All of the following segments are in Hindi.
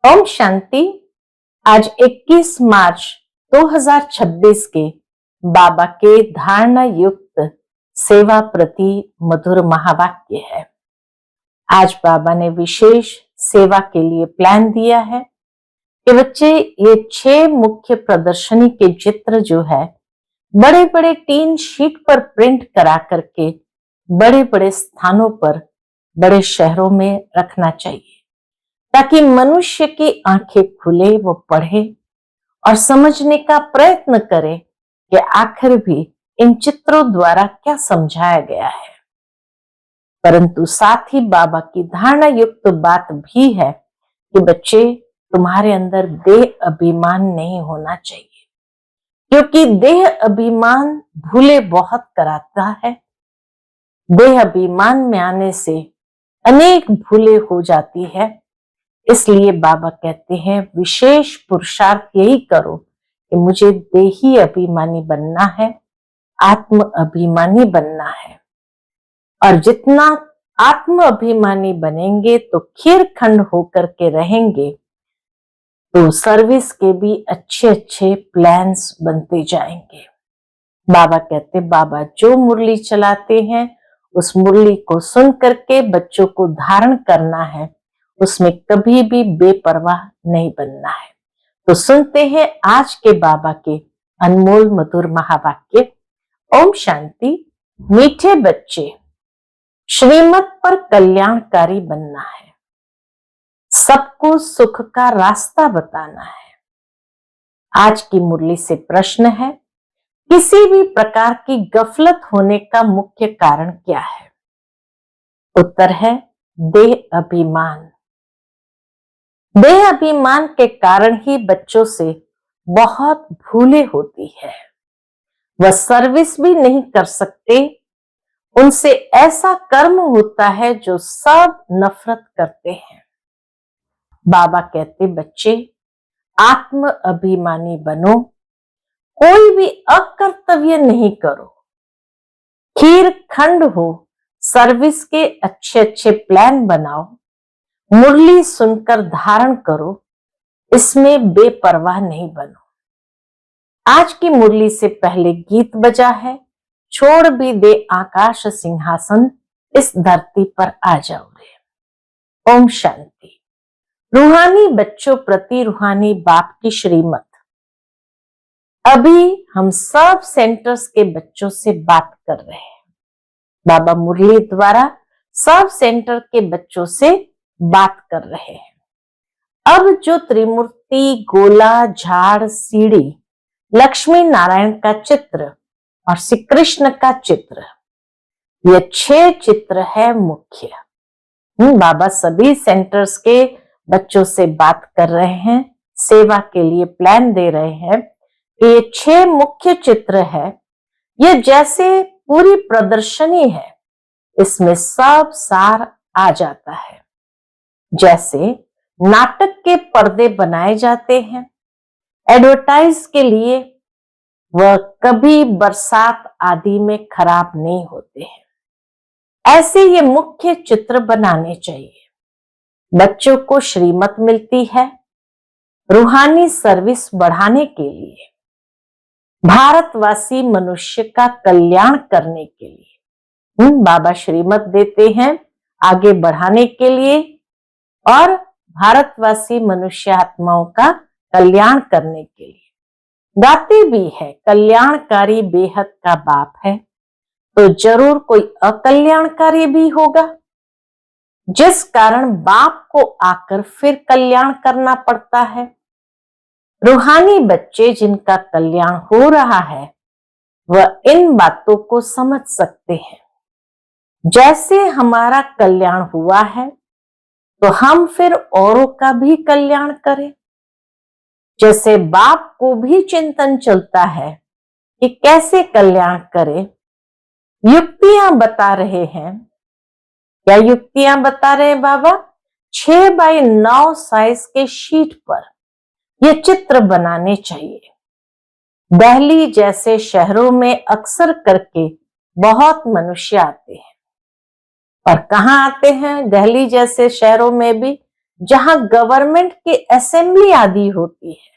ओम शांति। आज 21 मार्च 2026 के बाबा के धारणा युक्त सेवा प्रति मधुर महावाक्य है। आज बाबा ने विशेष सेवा के लिए प्लान दिया है कि बच्चे ये 6 मुख्य प्रदर्शनी के चित्र जो है बड़े बड़े टीन शीट पर प्रिंट करा करके बड़े बड़े स्थानों पर बड़े शहरों में रखना चाहिए, ताकि मनुष्य की आंखें खुले, वो पढ़े और समझने का प्रयत्न करे कि आखिर भी इन चित्रों द्वारा क्या समझाया गया है। परंतु साथ ही बाबा की धारणा युक्त बात भी है कि बच्चे, तुम्हारे अंदर देह अभिमान नहीं होना चाहिए, क्योंकि देह अभिमान भूले बहुत कराता है। देह अभिमान में आने से अनेक भूले हो जाती है। इसलिए बाबा कहते हैं विशेष पुरुषार्थ यही करो कि मुझे देही अभिमानी बनना है, आत्म अभिमानी बनना है। और जितना आत्म अभिमानी बनेंगे तो खीरखंड होकर के रहेंगे, तो सर्विस के भी अच्छे अच्छे प्लान्स बनते जाएंगे। बाबा कहते, बाबा जो मुरली चलाते हैं उस मुरली को सुन करके बच्चों को धारण करना है, उसमें कभी भी बेपरवाह नहीं बनना है। तो सुनते हैं आज के बाबा के अनमोल मधुर महावाक्य। ओम शांति। मीठे बच्चे, श्रीमत पर कल्याणकारी बनना है, सबको सुख का रास्ता बताना है। आज की मुरली से प्रश्न है, किसी भी प्रकार की गफलत होने का मुख्य कारण क्या है? उत्तर है देह अभिमान। देह अभिमान के कारण ही बच्चों से बहुत भूले होती है। वह सर्विस भी नहीं कर सकते, उनसे ऐसा कर्म होता है जो सब नफरत करते हैं। बाबा कहते, बच्चे आत्म अभिमानी बनो, कोई भी अकर्तव्य नहीं करो, खीर खंड हो, सर्विस के अच्छे अच्छे प्लान बनाओ, मुरली सुनकर धारण करो, इसमें बेपरवाह नहीं बनो। आज की मुरली से पहले गीत बजा है, छोड़ भी दे आकाश सिंहासन, इस धरती पर आ जाओ रे। ओम शांति। रूहानी बच्चों प्रति रूहानी बाप की श्रीमत। अभी हम सब सेंटर्स के बच्चों से बात कर रहे हैं। बाबा मुरली द्वारा सब सेंटर के बच्चों से बात कर रहे हैं। अब जो त्रिमूर्ति, गोला, झाड़, सीढ़ी, लक्ष्मी नारायण का चित्र और श्री कृष्ण का चित्र, ये 6 चित्र है मुख्य। बाबा सभी सेंटर्स के बच्चों से बात कर रहे हैं, सेवा के लिए प्लान दे रहे हैं कि ये 6 मुख्य चित्र है। ये जैसे पूरी प्रदर्शनी है, इसमें सब सार आ जाता है। जैसे नाटक के पर्दे बनाए जाते हैं एडवर्टाइज के लिए, वह कभी बरसात आदि में खराब नहीं होते हैं। ऐसे ये मुख्य चित्र बनाने चाहिए। बच्चों को श्रीमत मिलती है रूहानी सर्विस बढ़ाने के लिए, भारतवासी मनुष्य का कल्याण करने के लिए। बाबा श्रीमत देते हैं आगे बढ़ाने के लिए और भारतवासी मनुष्य आत्माओं का कल्याण करने के लिए। गाते भी है, कल्याणकारी बेहद का बाप है, तो जरूर कोई अकल्याणकारी भी होगा, जिस कारण बाप को आकर फिर कल्याण करना पड़ता है। रूहानी बच्चे जिनका कल्याण हो रहा है, वह इन बातों को समझ सकते हैं। जैसे हमारा कल्याण हुआ है, तो हम फिर औरों का भी कल्याण करें। जैसे बाप को भी चिंतन चलता है कि कैसे कल्याण करें, युक्तियां बता रहे हैं। क्या युक्तियां बता रहे हैं बाबा? 6x9 साइज के शीट पर ये चित्र बनाने चाहिए। दिल्ली जैसे शहरों में अक्सर करके बहुत मनुष्य आते हैं। और कहाँ आते हैं? दिल्ली जैसे शहरों में भी जहां गवर्नमेंट की असेंबली आदि होती है,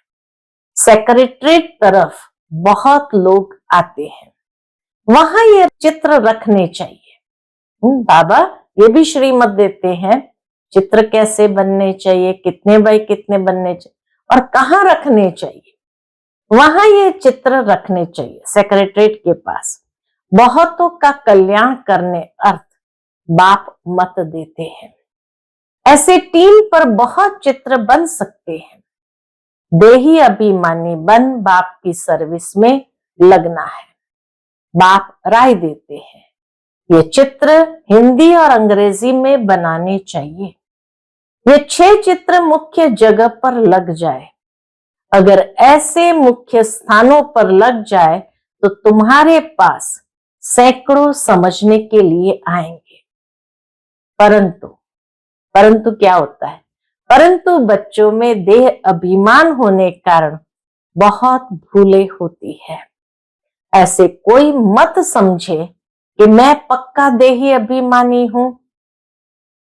सेक्रेटरीट तरफ बहुत लोग आते हैं, वहां ये चित्र रखने चाहिए। बाबा ये भी श्रीमत देते हैं, चित्र कैसे बनने चाहिए, कितने बाय कितने बनने चाहिए और कहाँ रखने चाहिए। वहां ये चित्र रखने चाहिए सेक्रेटरीट के पास। बहुतों का कल्याण करने अर्थ बाप मत देते हैं। ऐसे टीम पर बहुत चित्र बन सकते हैं। देही अभिमानी बन बाप की सर्विस में लगना है। बाप राय देते हैं ये चित्र हिंदी और अंग्रेजी में बनाने चाहिए। ये 6 चित्र मुख्य जगह पर लग जाए। अगर ऐसे मुख्य स्थानों पर लग जाए तो तुम्हारे पास सैकड़ों समझने के लिए आएंगे। परंतु क्या होता है? परंतु बच्चों में देह अभिमान होने कारण बहुत भूलें होती है। ऐसे कोई मत समझे कि मैं पक्का देही अभिमानी हूं।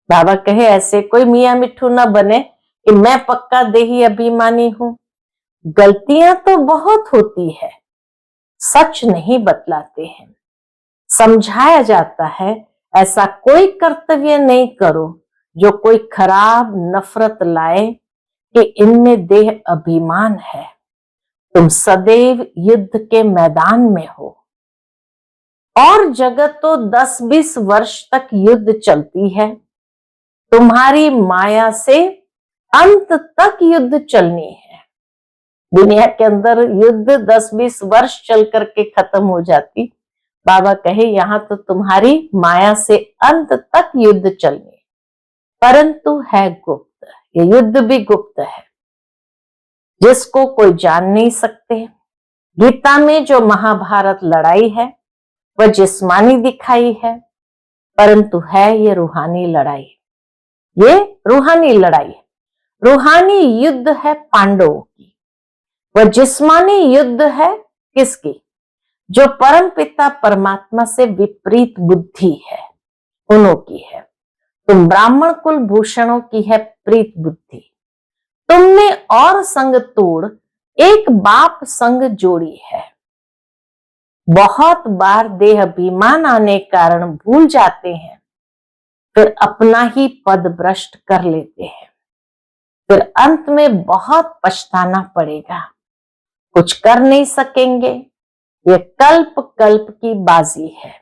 बाबा कहे ऐसे कोई मियां मिट्ठू ना बने कि मैं पक्का देही अभिमानी हूं। गलतियां तो बहुत होती है, सच नहीं बतलाते हैं। समझाया जाता है ऐसा कोई कर्तव्य नहीं करो जो कोई खराब नफरत लाए कि इनमें देह अभिमान है। तुम सदैव युद्ध के मैदान में हो। और जगत तो 10-20 वर्ष तक युद्ध चलती है। तुम्हारी माया से अंत तक युद्ध चलनी है। दुनिया के अंदर युद्ध 10-20 वर्ष चल करके खत्म हो जाती। बाबा कहे यहां तो तुम्हारी माया से अंत तक युद्ध चलनी है, परंतु है गुप्त। ये युद्ध भी गुप्त है, जिसको कोई जान नहीं सकते। गीता में जो महाभारत लड़ाई है वह जिस्मानी दिखाई है, परंतु है ये रूहानी लड़ाई। ये रूहानी लड़ाई है। रूहानी युद्ध है पांडवों की, वह जिस्मानी युद्ध है किसकी? जो परम पिता परमात्मा से विपरीत बुद्धि है, उन्हों की है। तुम ब्राह्मण कुल भूषणों की है प्रीत बुद्धि। तुमने और संग तोड़ एक बाप संग जोड़ी है। बहुत बार देह अभिमान आने कारण भूल जाते हैं, फिर अपना ही पद भ्रष्ट कर लेते हैं। फिर अंत में बहुत पछताना पड़ेगा, कुछ कर नहीं सकेंगे। यह कल्प कल्प की बाजी है।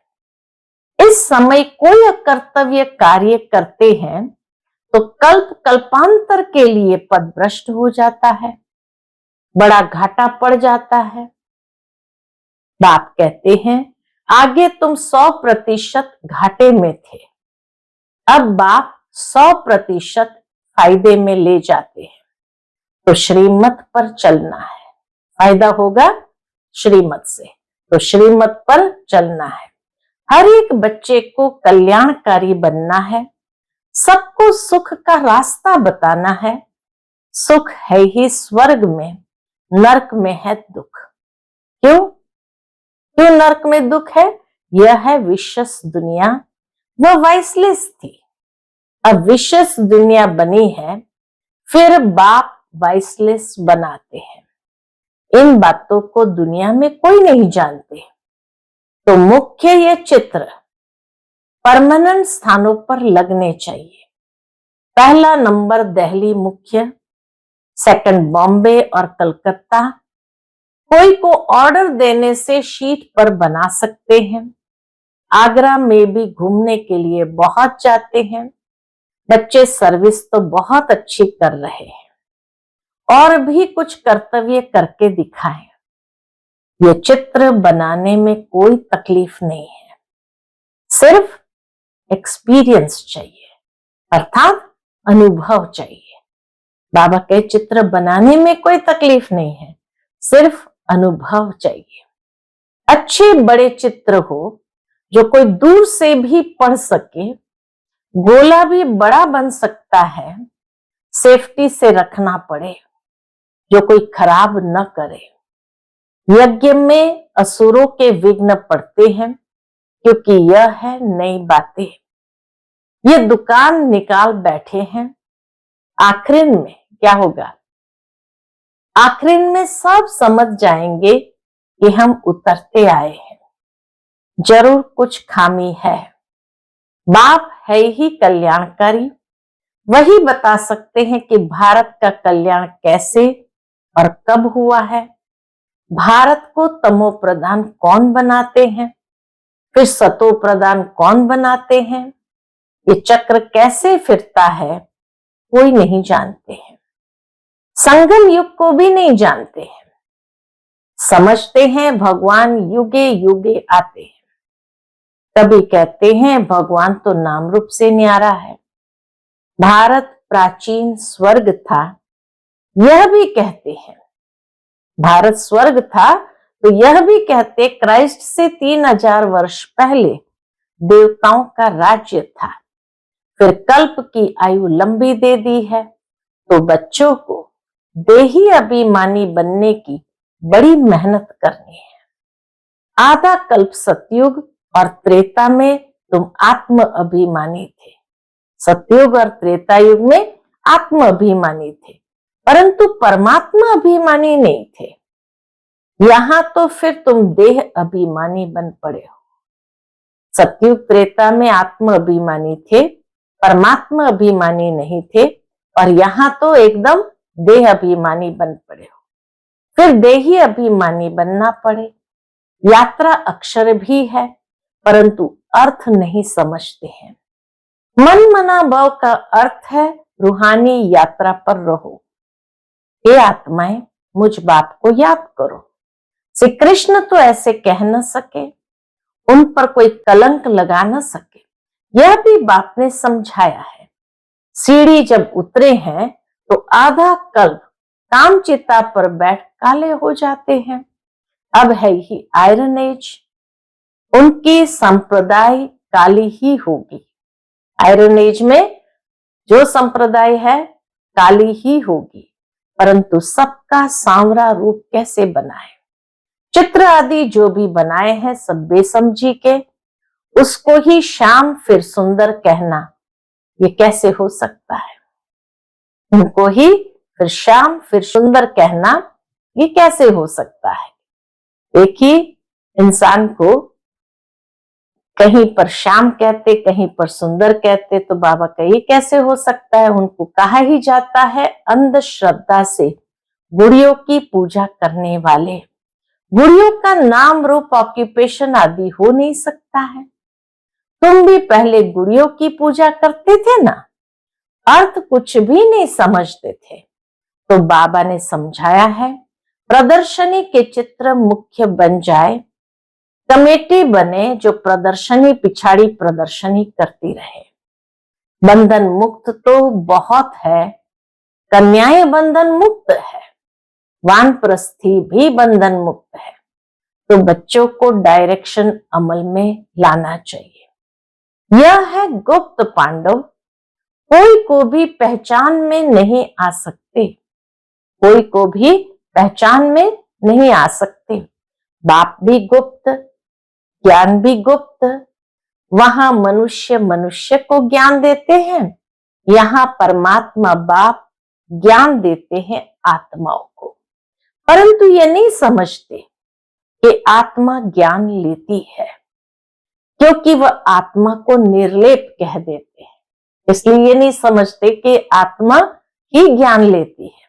इस समय कोई अकर्तव्य कार्य करते हैं तो कल्प कल्पांतर के लिए पद भ्रष्ट हो जाता है, बड़ा घाटा पड़ जाता है। बाप कहते हैं आगे तुम 100% घाटे में थे, अब बाप 100% फायदे में ले जाते हैं। तो श्रीमत पर चलना है, फायदा होगा श्रीमत से, तो श्रीमत पर चलना है। हर एक बच्चे को कल्याणकारी बनना है, सबको सुख का रास्ता बताना है। सुख है ही स्वर्ग में, नरक में है दुख। क्यों नरक में दुख है? यह है विशेष दुनिया, वह वाइसलेस थी, अब विशेष दुनिया बनी है, फिर बाप वाइसलेस बनाते हैं। इन बातों को दुनिया में कोई नहीं जानते। तो मुख्य ये चित्र परमानेंट स्थानों पर लगने चाहिए। पहला नंबर दिल्ली मुख्य, सेकंड बॉम्बे और कलकत्ता। कोई को ऑर्डर देने से शीट पर बना सकते हैं। आगरा में भी घूमने के लिए बहुत जाते हैं। बच्चे सर्विस तो बहुत अच्छी कर रहे हैं, और भी कुछ कर्तव्य करके दिखाएं। ये चित्र बनाने में कोई तकलीफ नहीं है, सिर्फ एक्सपीरियंस चाहिए, अर्थात अनुभव चाहिए। बाबा के चित्र बनाने में कोई तकलीफ नहीं है, सिर्फ अनुभव चाहिए। अच्छे बड़े चित्र हो जो कोई दूर से भी पढ़ सके। गोला भी बड़ा बन सकता है, सेफ्टी से रखना पड़े, जो कोई खराब न करे। यज्ञ में असुरों के विघ्न पड़ते हैं, क्योंकि यह है नई बातें। ये दुकान निकाल बैठे हैं, आखिर में क्या होगा? आखिर में सब समझ जाएंगे कि हम उतरते आए हैं, जरूर कुछ खामी है। बाप है ही कल्याणकारी, वही बता सकते हैं कि भारत का कल्याण कैसे और कब हुआ है। भारत को तमो प्रधान कौन बनाते हैं, फिर सतो प्रधान कौन बनाते हैं, ये चक्र कैसे फिरता है, कोई नहीं जानते हैं। संगम युग को भी नहीं जानते हैं। समझते हैं भगवान युगे युगे आते हैं, तभी कहते हैं भगवान तो नाम रूप से न्यारा है। भारत प्राचीन स्वर्ग था, यह भी कहते हैं। भारत स्वर्ग था तो यह भी कहते क्राइस्ट से 3000 वर्ष पहले देवताओं का राज्य था। फिर कल्प की आयु लंबी दे दी है, तो बच्चों को देही अभिमानी बनने की बड़ी मेहनत करनी है। आधा कल्प सतयुग और त्रेता में तुम आत्म अभिमानी थे। सतयुग और त्रेता युग में आत्म अभिमानी थे, परंतु परमात्मा अभिमानी नहीं थे। यहां तो फिर तुम देह अभिमानी बन पड़े हो। सतयुग त्रेता में आत्म अभिमानी थे, परमात्मा अभिमानी नहीं थे, और यहां तो एकदम देह अभिमानी बन पड़े हो। फिर देही अभिमानी बनना पड़े। यात्रा अक्षर भी है, परंतु अर्थ नहीं समझते हैं। मन मना भाव का अर्थ है रूहानी यात्रा पर रहो। हे आत्माएं, मुझ बाप को याद करो। श्री कृष्ण तो ऐसे कह न सके, उन पर कोई कलंक लगा न सके, यह भी बाप ने समझाया है। सीढ़ी जब उतरे हैं तो आधा कल्प कामचिता पर बैठ काले हो जाते हैं। अब है ही आयरन एज, उनकी संप्रदाय काली ही होगी। आयरन एज में जो संप्रदाय है काली ही होगी, परंतु सबका सांवरा रूप कैसे बनाए। चित्र आदि जो भी बनाए हैं सब बेसमझी के, उसको ही श्याम फिर सुंदर कहना, ये कैसे हो सकता है। उनको ही फिर श्याम फिर सुंदर कहना, ये कैसे हो सकता है। एक ही इंसान को कहीं पर श्याम कहते, कहीं पर सुंदर कहते, तो बाबा का ये कैसे हो सकता है। उनको कहा ही जाता है अंधश्रद्धा से गुड़ियों की पूजा करने वाले। गुड़ियों का नाम रूप ऑक्यूपेशन आदि हो नहीं सकता है। तुम भी पहले गुड़ियों की पूजा करते थे ना, अर्थ कुछ भी नहीं समझते थे, तो बाबा ने समझाया है प्रदर्शनी के चित्र मुख्य बन जाए, कमेटी बने जो प्रदर्शनी पिछाड़ी प्रदर्शनी करती रहे। बंधन मुक्त तो बहुत है, कन्याएं बंधन मुक्त है, वानप्रस्थी भी बंधन मुक्त है, तो बच्चों को डायरेक्शन अमल में लाना चाहिए। यह है गुप्त पांडव, कोई को भी पहचान में नहीं आ सकते, कोई को भी पहचान में नहीं आ सकते। बाप भी गुप्त, ज्ञान भी गुप्त। वहां मनुष्य मनुष्य को ज्ञान देते हैं, यहाँ परमात्मा बाप ज्ञान देते हैं आत्माओं को, परंतु ये नहीं समझते कि आत्मा ज्ञान लेती है, क्योंकि वह आत्मा को निर्लेप कह देते हैं। इसलिए ये नहीं समझते कि आत्मा ही ज्ञान लेती है।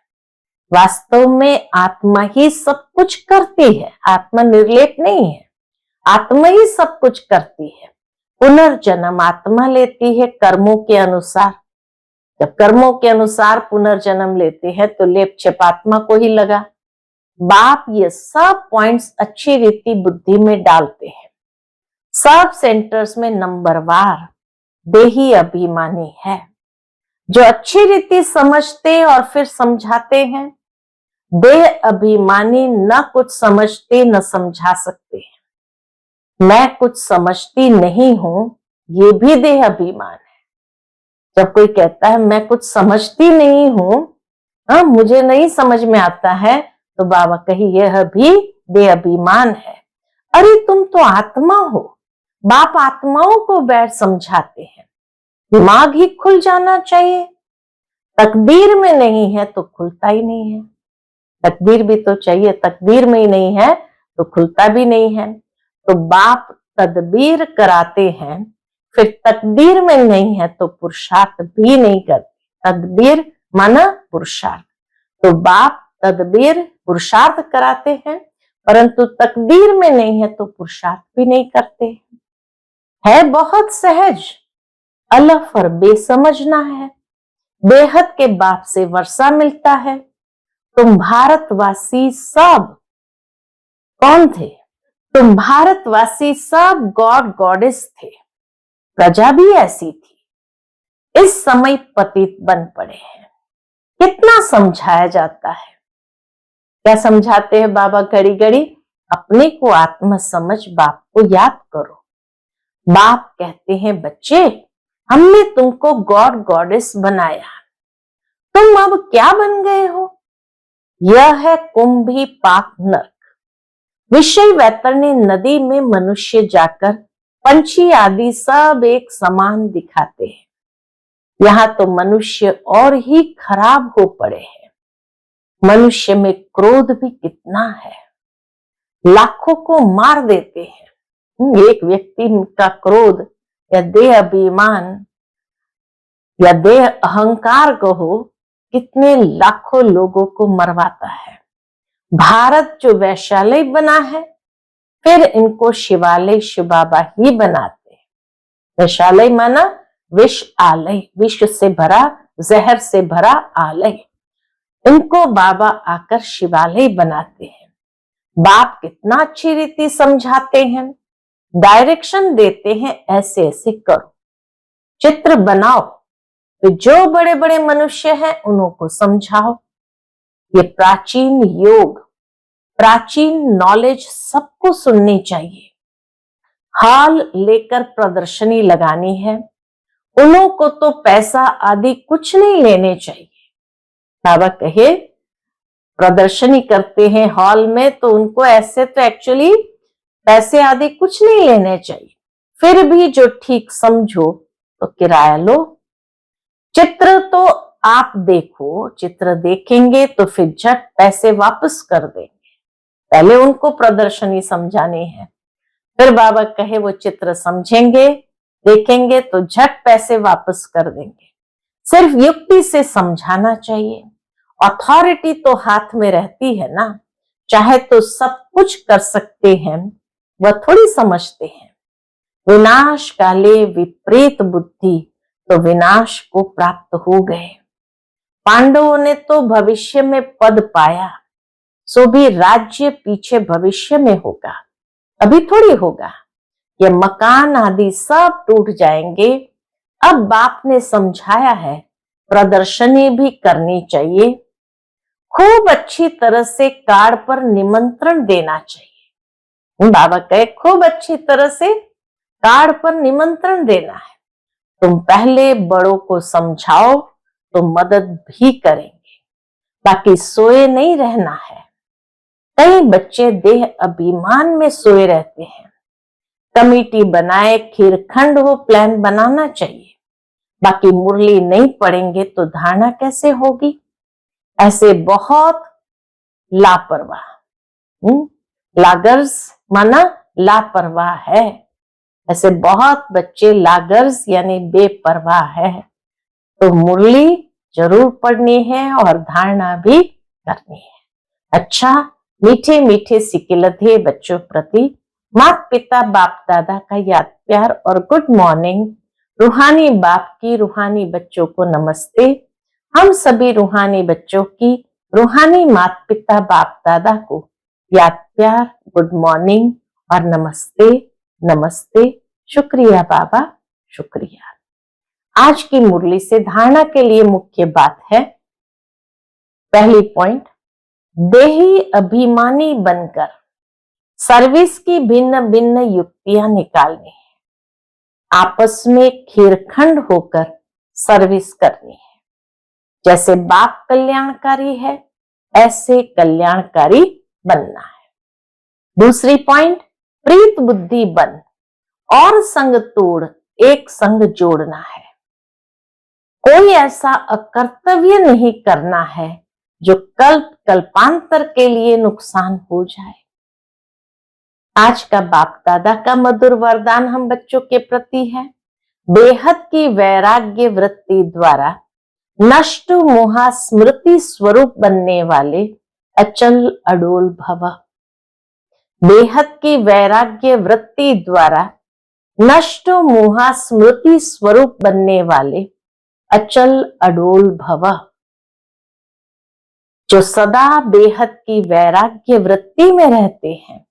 वास्तव में आत्मा ही सब कुछ करती है, आत्मा निर्लेप नहीं है, आत्मा ही सब कुछ करती है। पुनर्जन्म आत्मा लेती है कर्मों के अनुसार। जब कर्मों के अनुसार पुनर्जन्म लेते हैं तो लेप छेप आत्मा को ही लगा। बाप ये सब पॉइंट्स अच्छी रीति बुद्धि में डालते हैं। सब सेंटर्स में नंबरवार देही अभिमानी है, जो अच्छी रीति समझते और फिर समझाते हैं। देह अभिमानी न कुछ समझते न समझा सकते हैं। मैं कुछ समझती नहीं हूं, ये भी देह अभिमान है। जब कोई कहता है मैं कुछ समझती नहीं हूं, मुझे नहीं समझ में आता है, तो बाबा कही यह भी देह अभिमान है। अरे तुम तो आत्मा हो, बाप आत्माओं को बैठ समझाते हैं, दिमाग ही खुल जाना चाहिए। तकदीर में नहीं है तो खुलता ही नहीं है। तकदीर भी तो चाहिए, तकदीर में ही नहीं है तो खुलता भी नहीं है। तो बाप तदबीर कराते हैं, फिर तकदीर में नहीं है तो पुरुषार्थ भी नहीं करते। तदबीर माना पुरुषार्थ। तो बाप तदबीर पुरुषार्थ कराते हैं, परंतु तकदीर में नहीं है तो पुरुषार्थ भी नहीं करते। है बहुत सहज, अलफ और बेसमझना है। बेहद के बाप से वर्षा मिलता है। तुम भारतवासी सब कौन थे? तुम भारतवासी सब गॉड गॉडेस थे। प्रजा भी ऐसी थी। इस समय पतित बन पड़े हैं। कितना समझाया जाता है। क्या समझाते हैं बाबा घड़ी घड़ी? अपने को आत्म समझ बाप को याद करो। बाप कहते हैं बच्चे, हमने तुमको गॉड गॉडेस बनाया, तुम अब क्या बन गए हो? यह है कुंभी पाक नर्क। विषय वैतरणी नदी में मनुष्य जाकर पंछी आदि सब एक समान दिखाते हैं। यहाँ तो मनुष्य और ही खराब हो पड़े हैं। मनुष्य में क्रोध भी कितना है, लाखों को मार देते हैं। एक व्यक्ति का क्रोध या देह अभिमान या देह अहंकार कहो, कितने लाखों लोगों को मरवाता है। भारत जो वैश्यालय बना है, फिर इनको शिवालय शिव बाबा ही बनाते हैं। वैश्यालय माना विष आलय, विष से भरा, जहर से भरा आलय। इनको बाबा आकर शिवालय बनाते हैं। बाप कितना अच्छी रीति समझाते हैं, डायरेक्शन देते हैं, ऐसे ऐसे करो, चित्र बनाओ। तो जो बड़े बड़े मनुष्य हैं उन्हों को समझाओ। ये प्राचीन योग, प्राचीन नॉलेज सबको सुननी चाहिए। हाल लेकर प्रदर्शनी लगानी है, उन्हों को तो पैसा आदि कुछ नहीं लेने चाहिए। बाबा कहे प्रदर्शनी करते हैं हॉल में, तो उनको ऐसे तो एक्चुअली पैसे आदि कुछ नहीं लेने चाहिए। फिर भी जो ठीक समझो तो किराया लो। चित्र तो आप देखो, चित्र देखेंगे तो फिर झट पैसे वापस कर देंगे। पहले उनको प्रदर्शनी समझानी है, फिर बाबा कहे वो चित्र समझेंगे, देखेंगे तो झट पैसे वापस कर देंगे। सिर्फ युक्ति से समझाना चाहिए। अथॉरिटी तो हाथ में रहती है ना, चाहे तो सब कुछ कर सकते हैं, वह थोड़ी समझते हैं। विनाश काले विपरीत बुद्धि, तो विनाश को प्राप्त हो गए। पांडवों ने तो भविष्य में पद पाया, सो भी राज्य पीछे भविष्य में होगा, अभी थोड़ी होगा। ये मकान आदि सब टूट जाएंगे। अब बाप ने समझाया है प्रदर्शनी भी करनी चाहिए। खूब अच्छी तरह से कार्ड पर निमंत्रण देना चाहिए। बाबा कहे खूब अच्छी तरह से कार्ड पर निमंत्रण देना है। तुम पहले बड़ों को समझाओ तो मदद भी करेंगे, बाकी सोए नहीं रहना है। कई बच्चे देह अभिमान में सोए रहते हैं। कमेटी बनाए, खीरखंड हो, प्लान बनाना चाहिए। बाकी मुरली नहीं पढ़ेंगे तो धारणा कैसे होगी? ऐसे बहुत लापरवाह, लागर्स माना लापरवाह है। ऐसे बहुत बच्चे लागर्स यानी बेपरवाह है। तो मुरली जरूर पढ़नी है और धारणा भी करनी है। अच्छा, मीठे मीठे सिकिलधे बच्चों प्रति माता पिता बाप दादा का याद प्यार और गुड मॉर्निंग। रूहानी बाप की रूहानी बच्चों को नमस्ते। हम सभी रूहानी बच्चों की रूहानी माता पिता बाप दादा को याद प्यार, गुड मॉर्निंग और नमस्ते नमस्ते। शुक्रिया बाबा, शुक्रिया। आज की मुरली से धारणा के लिए मुख्य बात है, पहली पॉइंट, देही अभिमानी बनकर सर्विस की भिन्न भिन्न युक्तियां निकालनी है। आपस में खीरखंड होकर सर्विस करनी है। जैसे बाप कल्याणकारी है, ऐसे कल्याणकारी बनना है। दूसरी पॉइंट, प्रीत बुद्धि बन और संग तोड़ एक संग जोड़ना है। कोई ऐसा अकर्तव्य नहीं करना है जो कल्पांतर के लिए नुकसान हो जाए। आज का बाप दादा का मधुर वरदान हम बच्चों के प्रति है, बेहद की वैराग्य वृत्ति द्वारा नष्ट मोहा स्मृति स्वरूप बनने वाले अचल अडोल भव। बेहद की वैराग्य वृत्ति द्वारा नष्ट मोहा स्मृति स्वरूप बनने वाले अचल अडोल भव। जो सदा बेहद की वैराग्य वृत्ति में रहते हैं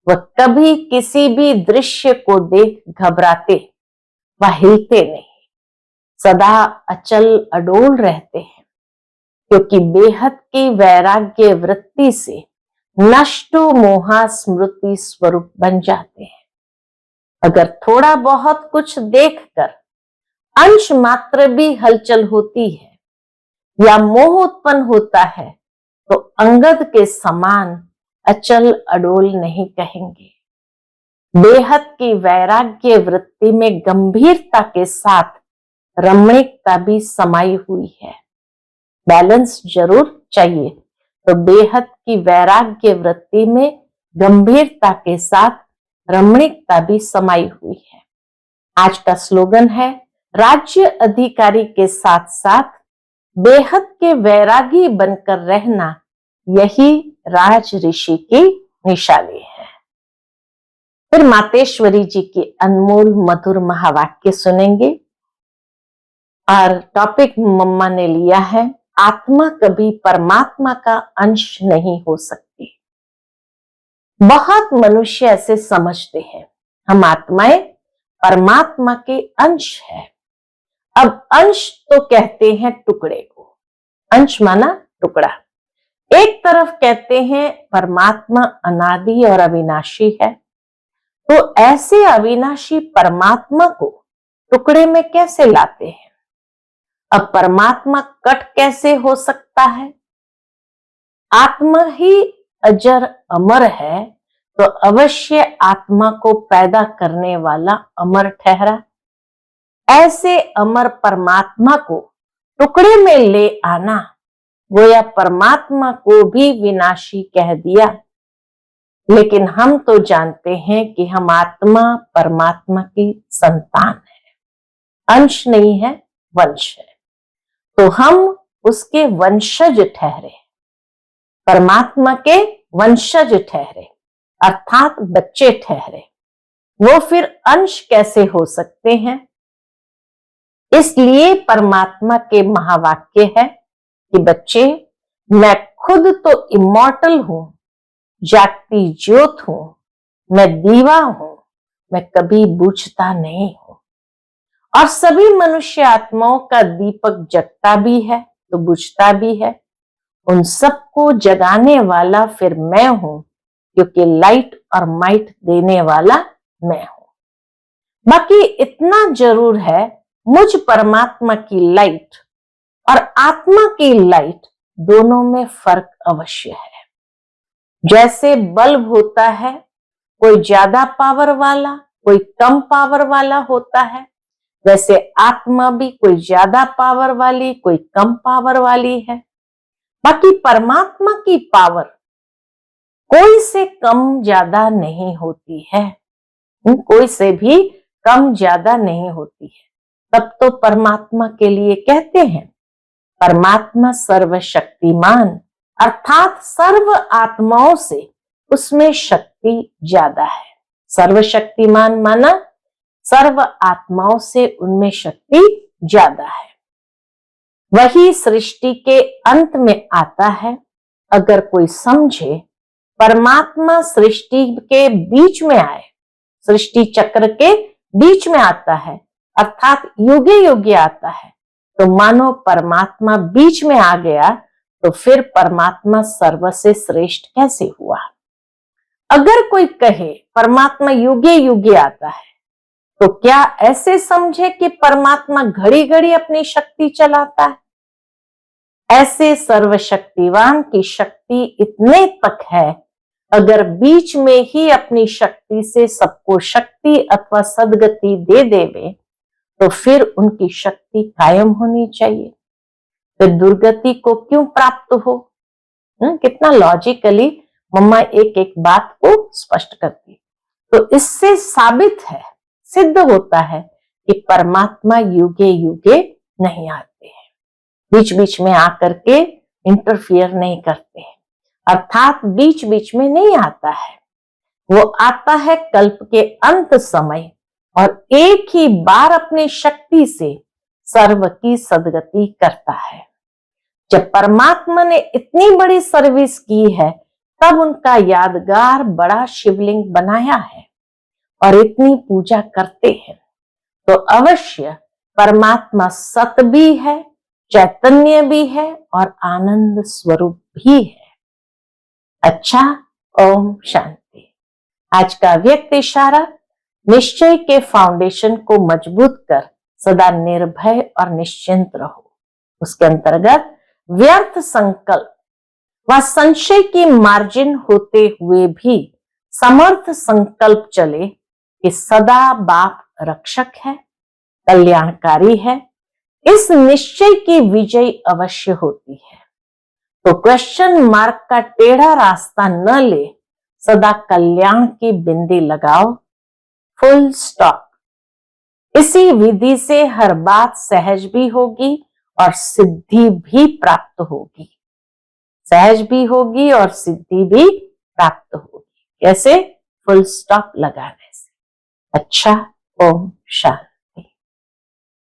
वह कभी किसी भी दृश्य को देख घबराते व हिलते नहीं, सदा अचल अडोल रहते हैं, क्योंकि बेहद की वैराग्य वृत्ति से नष्ट मोहा स्मृति स्वरूप बन जाते हैं। अगर थोड़ा बहुत कुछ देखकर अंश मात्र भी हलचल होती है या मोह उत्पन्न होता है तो अंगद के समान अचल अडोल नहीं कहेंगे। बेहद की वैराग्य वृत्ति में गंभीरता के साथ रमणीकता भी समाई हुई है। बैलेंस जरूर चाहिए, तो बेहद की वैराग्य वृत्ति में गंभीरता के साथ रमणीकता भी समाई हुई है। आज का स्लोगन है, राज्य अधिकारी के साथ साथ बेहद के वैरागी बनकर रहना, यही राज ऋषि की निशानी है। फिर मातेश्वरी जी की अनमोल मधुर महावाक्य सुनेंगे और टॉपिक मम्मा ने लिया है, आत्मा कभी परमात्मा का अंश नहीं हो सकती। बहुत मनुष्य ऐसे समझते हैं हम आत्माएं परमात्मा के अंश है। अब अंश तो कहते हैं टुकड़े को, अंश माना टुकड़ा। एक तरफ कहते हैं परमात्मा अनादि और अविनाशी है, तो ऐसे अविनाशी परमात्मा को टुकड़े में कैसे लाते हैं? अब परमात्मा कट कैसे हो सकता है? आत्मा ही अजर अमर है, तो अवश्य आत्मा को पैदा करने वाला अमर ठहरा। ऐसे अमर परमात्मा को टुकड़े में ले आना, गोया परमात्मा को भी विनाशी कह दिया। लेकिन हम तो जानते हैं कि हम आत्मा परमात्मा की संतान है, अंश नहीं है, वंश है, तो हम उसके वंशज ठहरे, परमात्मा के वंशज ठहरे, अर्थात बच्चे ठहरे। वो फिर अंश कैसे हो सकते हैं? इसलिए परमात्मा के महावाक्य है कि बच्चे, मैं खुद तो इमॉर्टल हूं, जागती ज्योत हूं, मैं दीवा हूं, मैं कभी बुझता नहीं हूं। और सभी मनुष्य आत्माओं का दीपक जगता भी है तो बुझता भी है। उन सबको जगाने वाला फिर मैं हूं, क्योंकि लाइट और माइट देने वाला मैं हूं। बाकी इतना जरूर है, मुझ परमात्मा की लाइट और आत्मा की लाइट दोनों में फर्क अवश्य है। जैसे बल्ब होता है, कोई ज्यादा पावर वाला कोई कम पावर वाला होता है, वैसे आत्मा भी कोई ज्यादा पावर वाली कोई कम पावर वाली है। बाकी परमात्मा की पावर कोई से कम ज्यादा नहीं होती है, कोई से भी कम ज्यादा नहीं होती है। तब तो परमात्मा के लिए कहते हैं, परमात्मा सर्वशक्तिमान, अर्थात सर्व आत्माओं से उसमें शक्ति ज्यादा है। सर्वशक्तिमान माना सर्व आत्माओं से उनमें शक्ति ज्यादा है। वही सृष्टि के अंत में आता है। अगर कोई समझे परमात्मा सृष्टि के बीच में आए, सृष्टि चक्र के बीच में आता है, अर्थात युगे युगे आता है, तो मानो परमात्मा बीच में आ गया, तो फिर परमात्मा सर्व से श्रेष्ठ कैसे हुआ? अगर कोई कहे परमात्मा युगे युगे आता है, तो क्या ऐसे समझे कि परमात्मा घड़ी घड़ी अपनी शक्ति चलाता है? ऐसे सर्वशक्तिवान की शक्ति इतने तक है, अगर बीच में ही अपनी शक्ति से सबको शक्ति अथवा सदगति दे देवे, तो फिर उनकी शक्ति कायम होनी चाहिए। फिर दुर्गति को क्यों प्राप्त हो? कितना लॉजिकली मम्मा एक एक बात को स्पष्ट करती। तो इससे साबित है, सिद्ध होता है कि परमात्मा युगे युगे नहीं आते हैं, बीच बीच में आकर के इंटरफियर नहीं करते हैं, अर्थात बीच बीच में नहीं आता है। वो आता है कल्प के अंत समय और एक ही बार अपनी शक्ति से सर्व की सदगति करता है। जब परमात्मा ने इतनी बड़ी सर्विस की है, तब उनका यादगार बड़ा शिवलिंग बनाया है और इतनी पूजा करते हैं। तो अवश्य परमात्मा सत भी है, चैतन्य भी है और आनंद स्वरूप भी है। अच्छा, ओम शांति। आज का व्यक्त इशारा, निश्चय के फाउंडेशन को मजबूत कर सदा निर्भय और निश्चिंत रहो। उसके अंतर्गत व्यर्थ संकल्प व संशय की मार्जिन होते हुए भी समर्थ संकल्प चले कि सदा बाप रक्षक है, कल्याणकारी है, इस निश्चय की विजय अवश्य होती है। तो क्वेश्चन मार्क का टेढ़ा रास्ता न ले, सदा कल्याण की बिंदी लगाओ, फुल स्टॉप। इसी विधि से हर बात सहज भी होगी और सिद्धि भी प्राप्त होगी। सहज भी होगी और सिद्धि भी प्राप्त होगी। कैसे? फुल स्टॉप लगाने से। अच्छा, ओम शांति।